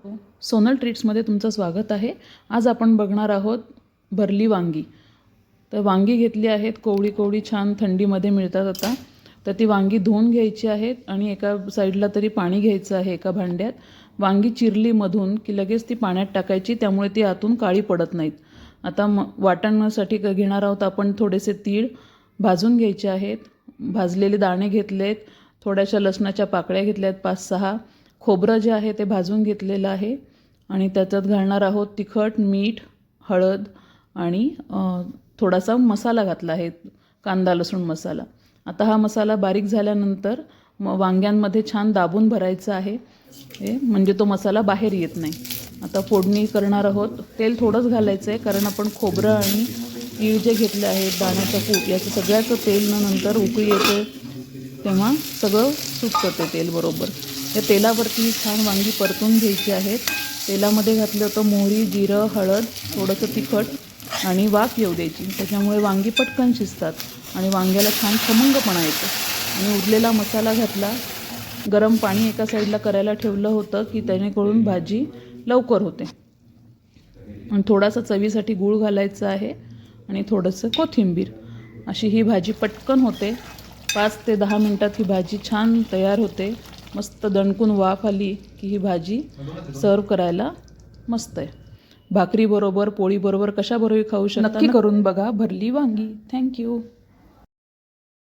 सोनल ट्रीट्समध्ये तुमचं स्वागत आहे। आज आपण बघणार आहोत भरली वांगी। तर वांगी घेतली आहेत, कोवळी कोवळी छान थंडीमध्ये मिळतात आता। तर ती वांगी धुवून घ्यायची आहेत आणि एका साईडला तरी पाणी घ्यायचं आहे एका भांड्यात। वांगी चिरली मधून की लगेच ती पाण्यात टाकायची, त्यामुळे ती आतून काळी पडत नाहीत। आता वाटणासाठी घेणार आहोत आपण थोडेसे तीळ भाजून घ्यायचे आहेत। भाजलेले दाणे घेतलेत, थोड्याशा लसणाच्या पाकळ्या घेतल्यात 5-6। खोबरं जे आहे ते भाजून घेतलेलं आहे आणि त्याच्यात घालणार आहोत तिखट, मीठ, हळद आणि थोडासा मसाला घातला आहे, कांदा लसूण मसाला। आता हा मसाला बारीक झाल्यानंतर वांग्यांमध्ये छान दाबून भरायचा आहे, म्हणजे तो मसाला बाहेर येत नाही। आता फोडणी करणार आहोत। तेल थोडंच घालायचं आहे, कारण आपण खोबरं आणि तीळ जे घेतले आहेत, दाण्याचं कूट, याचं सगळ्याचं तेल नंतर उकळी येते तेव्हा सगळं सुटतं ते तेल बरोबर। या तेलावरती छान वांगी परतून घ्यायची आहेत। तेलामध्ये घातलं होतं मोहरी, जिरं, हळद, थोडंसं तिखट आणि वाफ येऊ द्यायची। त्याच्यामुळे वांगी पटकन शिजतात आणि वांग्याला छान खमंगपणा येतो। आणि उरलेला मसाला घातला। गरम पाणी एका साईडला करायला ठेवलं होतं की त्यानेकरून भाजी लवकर होते। आणि थोडासा चवीसाठी गूळ घालायचा आहे आणि थोडंसं कोथिंबीर। अशी ही भाजी पटकन होते। 5 ते 10 मिनिटात ही भाजी छान तयार होते। मस्त दणकून वाफ आली की ही भाजी सर्व करायला मस्त आहे। भाकरीबरोबर, पोळीबरोबर कशाबरोबर खाऊ शकता। नक्की करून बघा भरली वांगी। थँक्यू।